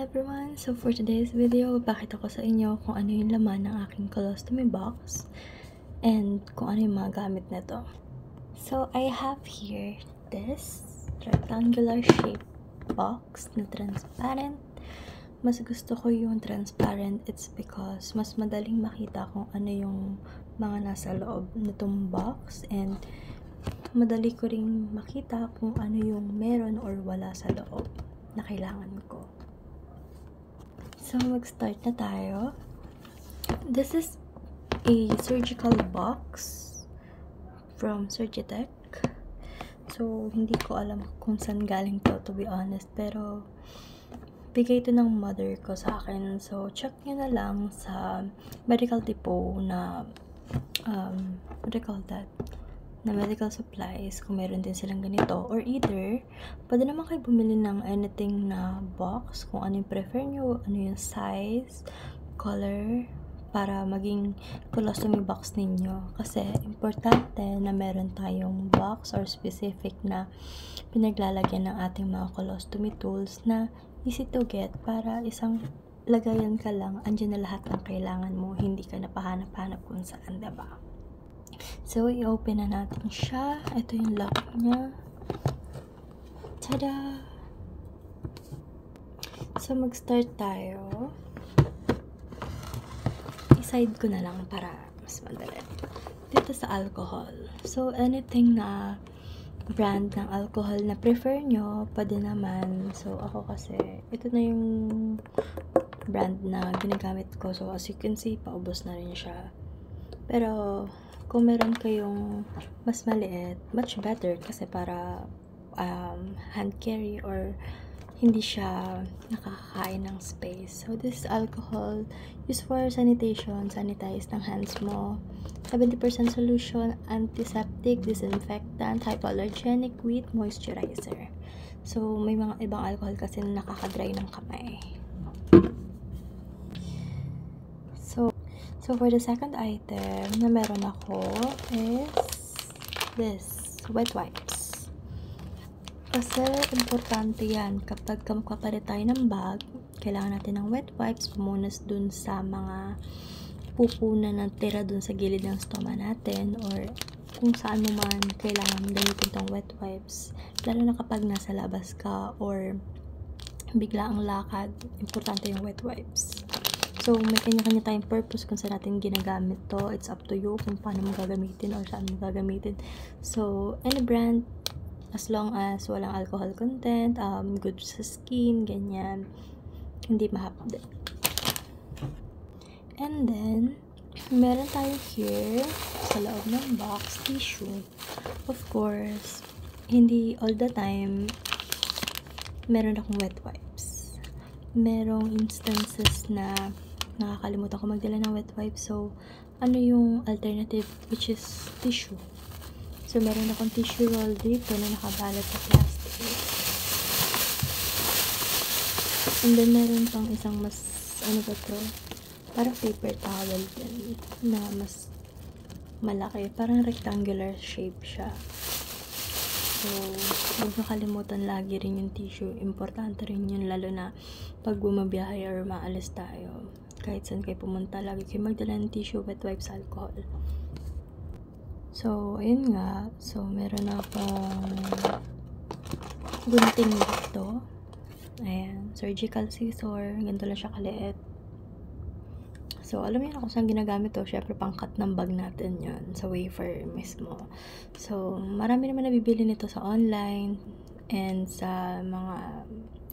everyone! So for today's video, pakita ko sa inyo kung ano yung laman ng aking colostomy box and kung ano yung mga gamit nito. So I have here this rectangular shaped box na transparent. Mas gusto ko yung transparent, it's because mas madaling makita kung ano yung mga nasa loob nitong box and madali ko ring makita kung ano yung meron or wala sa loob na kailangan ko. So, mag-start na tayo. This is a surgical box from Surgitech. So, hindi ko alam kung saan galing to be honest. Pero, bigay ito ng mother ko sa akin. So, check nyo na lang sa medical depot na, what do you call that? Na medical supplies kung meron din silang ganito, or either pwede naman kayo bumili ng anything na box kung ano yung prefer nyo, ano yung size, color, para maging colostomy box ninyo. Kasi importante na meron tayong box or specific na pinaglalagyan ng ating mga colostomy tools na easy to get, para isang lagayan ka lang, andyan na lahat ng kailangan mo, hindi ka napahanap-hanap kung saan, diba? So, i-open na natin siya. Ito yung lock niya. Tada! So, mag-start tayo. I-side ko na lang para mas madali. Dito sa alcohol. So, anything na brand ng alcohol na prefer nyo, pwede naman. So, ako kasi, ito na yung brand na ginagamit ko. So, as you can see, paubos na rin siya. Pero, kung meron kayong mas maliit, much better kasi para hand carry or hindi siya nakakakain ng space. So, this alcohol used for sanitation, sanitize ng hands mo. 70% solution, antiseptic, disinfectant, hypoallergenic with moisturizer. So, may mga ibang alcohol kasi na nakaka-dry ng kamay. So, for the second item na meron ako is this, wet wipes. Kasi, importante yan. Kapag magpapalit tayo ng bag, kailangan natin ng wet wipes, pumunas dun sa mga pupunan na tira dun sa gilid ng stoma natin, or kung saan mo man kailangan gamitin tong wet wipes. Lalo na kapag nasa labas ka or bigla ang lakad, importante yung wet wipes. So, may kanya-kanya tayong purpose kung saan natin ginagamit to. It's up to you kung paano mo gagamitin or saan mo gagamitin. So, any brand, as long as walang alcohol content, good sa skin, ganyan, hindi mahapde. And then, meron tayo here, sa loob ng box, tissue. Of course, hindi all the time, meron akong wet wipes. Merong instances na nakakalimutan ko magdala ng wet wipes. So, ano yung alternative, which is tissue. So, meron akong tissue roll dito na nakabalot sa plastic. And then, meron pang isang mas, ano ba to? Parang paper towel din na mas malaki. Parang rectangular shape siya. So, huwag nakalimutan lagi rin yung tissue. Importante rin yun, lalo na pag bumabiyahe or maalis tayo. Kahit saan kayo pumunta, lagi kayo magdala ng tissue, wet wipes, alcohol. So, ayun nga. So, meron akong gunting dito. Ayan, surgical scissor. Ganito lang siya kaliit. So, alam niyo na kung saan ginagamit to. Syempre, pang-cut ng bag natin yun. Sa wafer mismo. So, marami naman nabibili nito sa online and sa mga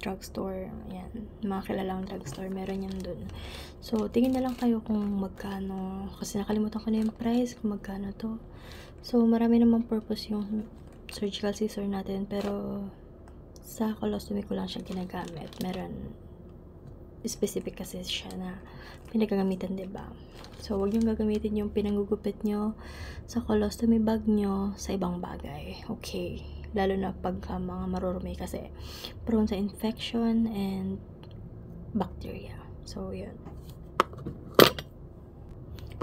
drugstore. Ayan, mga kilalang drugstore. Meron yan dun. So, tingin na lang kayo kung magkano. Kasi nakalimutan ko na yung price kung magkano to. So, marami naman purpose yung surgical scissor natin. Pero, sa colostomy ko lang siya ginagamit. Meron specific kasi siya na pinagagamitan, diba? So, huwag nyo gagamitin yung pinanggugupit nyo sa colostomy bag nyo sa ibang bagay. Okay? Lalo na pagka mga marurumi kasi prone sa infection and bacteria. So, yun.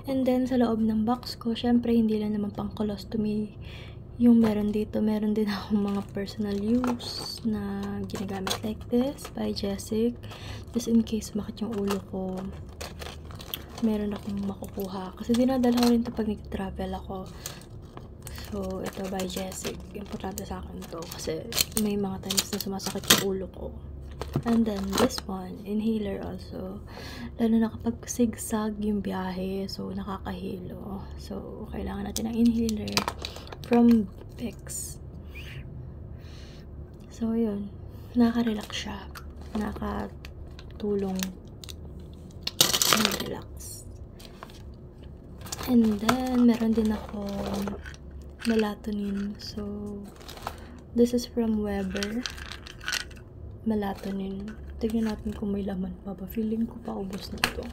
And then, sa loob ng box ko, syempre, hindi lang naman pang colostomy yung meron dito. Meron din akong mga personal use na ginagamit like this by Jessic. Just in case bakit yung ulo ko, meron akong makukuha. Kasi dinadala ko rin ito pag nag-travel ako. So, ito by Jessic. Importante sa akin to kasi may mga times na sumasakit yung ulo ko. And then, this one, inhaler also. Lalo na kapag sigsag yung biyahe, so nakakahilo. So, kailangan natin ng inhaler from Vicks. So, yun. Nakaka-relax siya. Nakatulong relax. And then, meron din ako melatonin. So, this is from Weber. Melatonin. Tignan natin kung may laman pa ba. Feeling ko pa ubos na ito.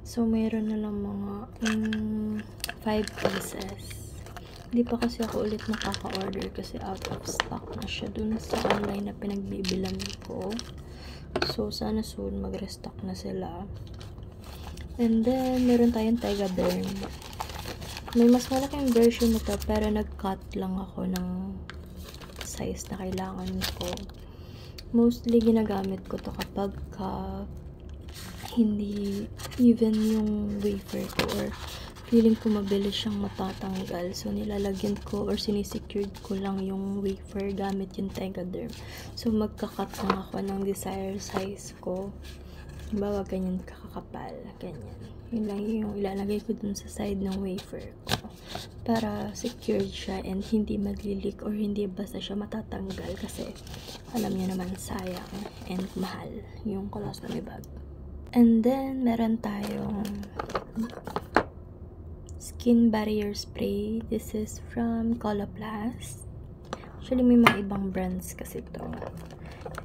So, mayroon na lang mga 5 pieces. Hindi pa kasi ako ulit nakaka-order kasi out of stock na siya dun sa online na pinagbibilan ko. So, sana soon mag-restock na sila. And then, meron tayong Tegaderm. May mas malaking version nito pero nag-cut lang ako ng size na kailangan ko. Mostly, ginagamit ko to kapag hindi even yung wafer ko or feeling ko mabilis siyang matatanggal. So, nilalagyan ko or sinisicured ko lang yung wafer gamit yung Tegaderm. So, magkakat lang ako ng desired size ko. Bawa ganyan kakakapal. Ganyan. Yun lang yung ilalagay ko dun sa side ng wafer ko. Para secured siya and hindi maglilik or hindi basta siya matatanggal kasi alam niyo naman sayang and mahal yung colostomy bag. And then, meron tayong skin barrier spray. This is from Coloplast. Actually, may mga ibang brands kasi ito.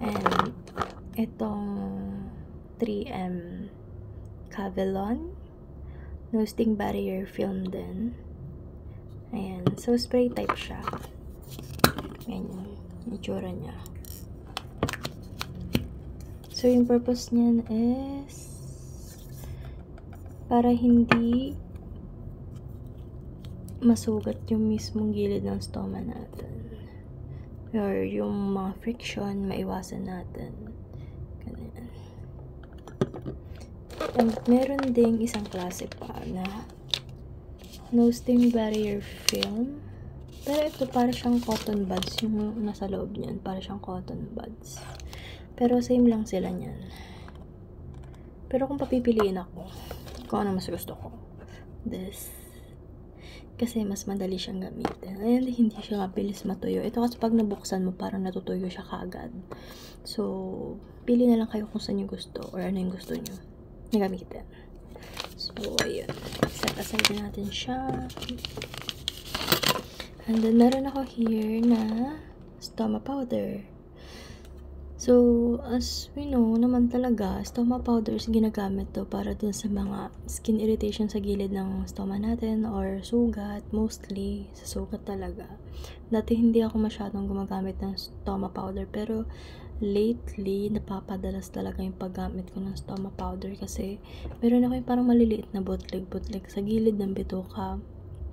And itong 3M Cavelon no sting barrier film din. Ayan. So, spray type siya. Ayan yung itsura niya. So, yung purpose niyan is para hindi masugat yung mismong gilid ng stoma natin. Or yung mga friction, maiwasan natin. Ganyan. And meron ding isang klase pa na no sting barrier film. Pero ito para siyang cotton buds. Yung nasa loob niyan, para siyang cotton buds. Pero same lang sila niyan. Pero kung papipiliin ako, kung ano mas gusto ko, this. Kasi mas madali siyang gamitin. And hindi siya mabilis matuyo. Ito kasi pag nabuksan mo, parang natutuyo siya kaagad. So, pili na lang kayo kung saan yung gusto or ano yung gusto nyo na gamitin. So, ayun. Set aside natin siya. And then, meron ako here na stoma powder. So, as we know naman talaga, stoma powders ginagamit to para dun sa mga skin irritation sa gilid ng stoma natin or sugat, mostly sa sugat talaga. Dati hindi ako masyadong gumagamit ng stoma powder pero lately, napapadalas talaga yung paggamit ko ng stoma powder kasi meron ako yung parang maliliit na butlig sa gilid ng bituka.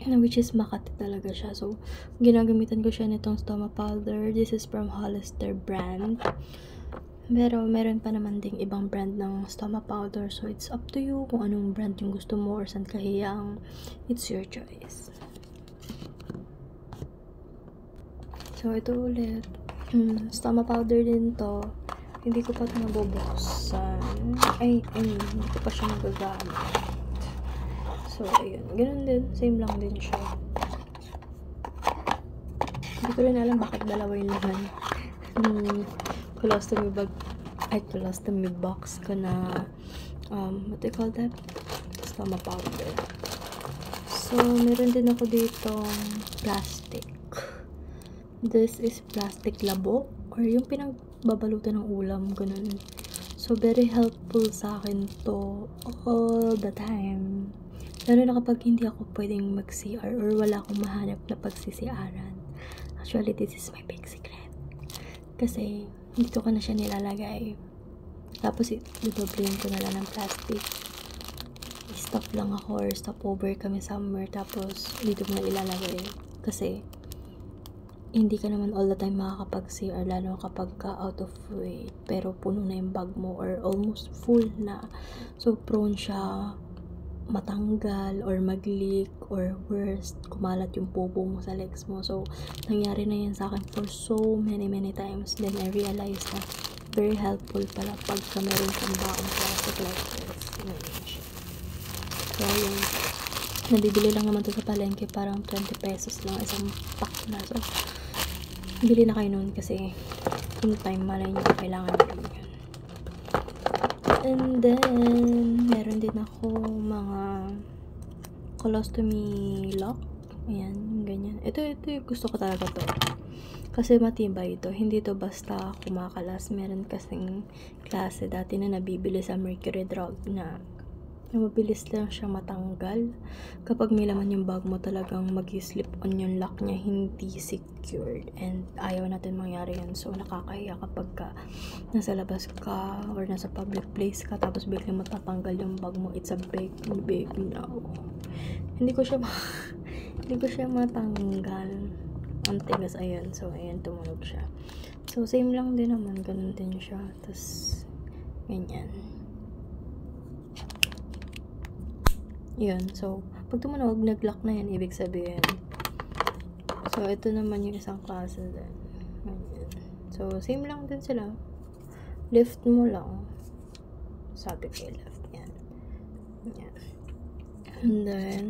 Which is Makati talaga siya. So, ginagamitan ko siya nitong stoma powder. This is from Hollister brand. Pero, meron pa naman ding ibang brand ng stoma powder. So, it's up to you kung anong brand yung gusto mo or saan kahiyang. It's your choice. So, ito ulit. Stoma powder din to. Hindi ko pa ito nabubuksan. Hindi ko pa siya nagagamit. So, ayun. Ganun din. Same lang din siya. Hindi ko rin alam bakit dalawa yung laman. Colostomy box ko na, what do you call that? Stoma powder. So, meron din ako ditong plastic. This is plastic labo. Or yung pinagbabalutan ng ulam. Ganun. So, very helpful sa akin to all the time. Lalo na kapag hindi ako pwedeng mag-CR or wala akong mahanap na pagsisiaran. Actually, this is my big secret. Kasi, dito ko na siya nilalagay. Tapos, idoblihin ko na lang ng plastic. I-stop lang ako or stop over kami somewhere. Tapos, dito ko na ilalagay. Kasi, hindi ka naman all the time makakapag-CR, lalo kapag ka out of weight, pero puno na yung bag mo or almost full na. So, prone siya matanggal or mag-leak or worst, kumalat yung popo mo sa legs mo. So, nangyari na yan sa akin for so many times. Then, I realized na very helpful pala pagka meron kang baong plastic like this. So, yung nabibili lang naman to sa palengke, parang 20 pesos lang isang pack na. So, bili na kayo nun kasi in time, malay nyo kailangan nyo rin yun. And then, meron din ako mga colostomy lock. Ayan, ganyan. Ito yung gusto ko talaga to. Kasi matibay ito. Hindi to basta kumakalas. Meron kasing klase dati na nabibili sa Mercury Drug na mabilis lang siya matanggal. Kapag may laman yung bag mo, talagang mag-slip on yung lock niya, hindi secured. And ayaw natin mangyari yan. So, nakakahiya kapag nasa labas ka or nasa public place ka, tapos biglang matatanggal yung bag mo. It's a big no. Hindi ko siya matanggal. Ang tigas, ayan. So, ayan, tumunog siya. So, same lang din naman. Ganun din siya. Tapos, ganyan. Yun. So, pag tumunog, nag-lock na yan, ibig sabihin. So, ito naman yung isang klase din. Ganyan. So, same lang din sila. Lift mo lang. Sabi ko, lift. Yan. Yan. And then,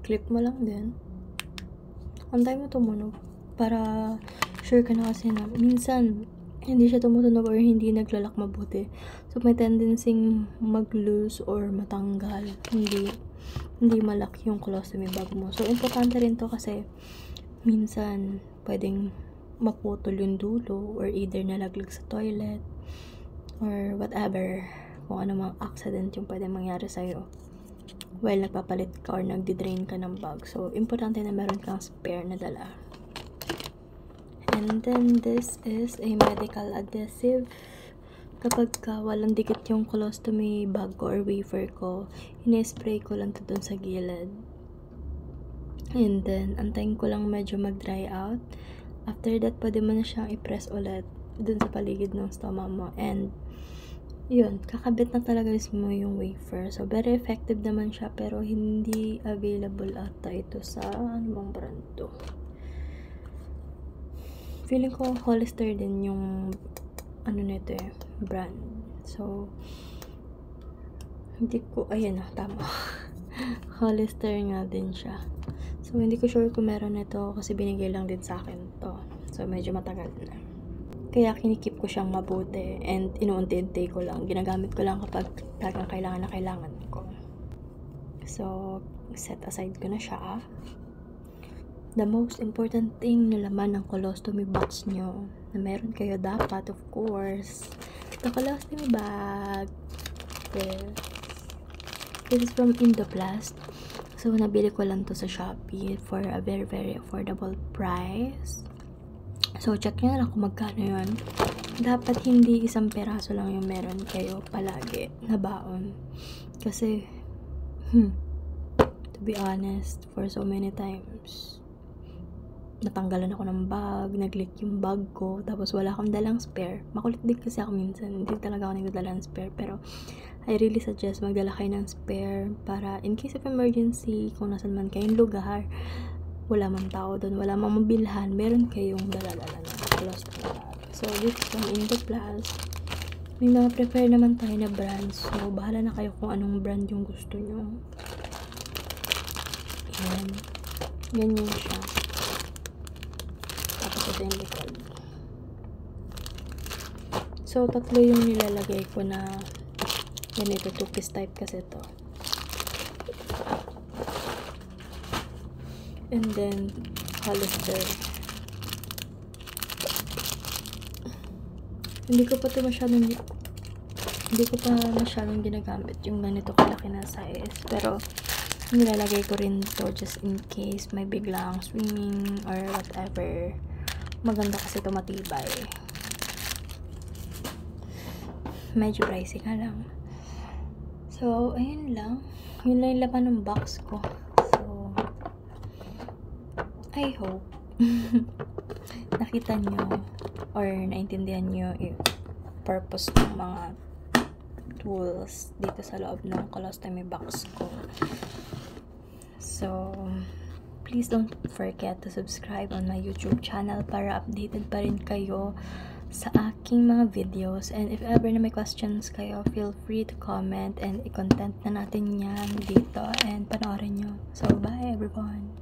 clip mo lang din. Antay mo tumunog. Para sure ka na kasi na minsan, hindi siya tumutunog or hindi naglalak mabuti. So, may tendency mag-loose or matanggal. Hindi malak yung colostomy bag mo. So, importante rin to kasi minsan pwedeng maputol yung dulo or either nalaglag sa toilet or whatever. Kung ano mang accident yung pwedeng mangyari sa'yo while nagpapalit ka or nagdi-drain ka ng bag. So, importante na meron kang spare na dala. And then, this is a medical adhesive. Kapag walang dikit yung colostomy bag ko or wafer ko, ine-spray ko lang to dun sa gilid. And then, antayin ko lang medyo mag-dry out. After that, pwede mo na siyang i-press ulit dun sa paligid ng stomach mo. And, yun, kakabit na talaga mo yung wafer. So, very effective naman siya, pero hindi available ata ito sa, ano bang brand to? Feeling ko Hollister din yung nito brand. So, hindi ko, ayan na, tama. Hollister nga din siya. So, hindi ko sure kung meron nito kasi binigay lang din sa akin to. So, medyo matagal na. Kaya kinikip ko siyang mabuti and inuunti-unti ko lang. Ginagamit ko lang kapag talagang kailangan ko. So, set aside ko na siya. The most important thing na laman ng colostomy box nyo na meron kayo dapat, of course, the colostomy bag. This is from Indoplast. So, nabili ko lang to sa Shopee for a very affordable price. So, check nyo na lang kung magkano yun. Dapat hindi isang peraso lang yung meron kayo palagi na baon. Kasi, to be honest, for so many times, natanggalan ako ng bag, nag-leak yung bag ko, tapos wala akong dalang spare. Makulit din kasi ako minsan, hindi talaga ako nagdala ng spare, pero I really suggest magdala kayo ng spare para in case of emergency, kung nasan man kayong lugar, wala mang tao doon, wala mang mabilhan, meron kayong dala-dala na colostomy bag. So, this is from Indoplast. May mga prepare naman tayo na brand, so bahala na kayo kung anong brand yung gusto nyo. Ayan. Ganyan siya. Ito yung likod. So, tatlo yung nilalagay ko na ganito, two-piece type kasi to. And then, Hollister. Hindi ko pa masyadong ginagamit yung ganito kalaki na size. Pero, nilalagay ko rin to just in case may biglang swimming or whatever. Maganda kasi ito, matibay. Medyo pricey nga lang. So, ayun lang. Yun lang yung laman ng box ko. So, I hope nakita nyo or naintindihan nyo yung purpose ng mga tools dito sa loob ng colostomy box ko. So, please don't forget to subscribe on my YouTube channel para updated pa rin kayo sa aking mga videos. And if ever na may questions kayo, feel free to comment and i-content na natin yan dito and panoorin nyo. So, bye everyone!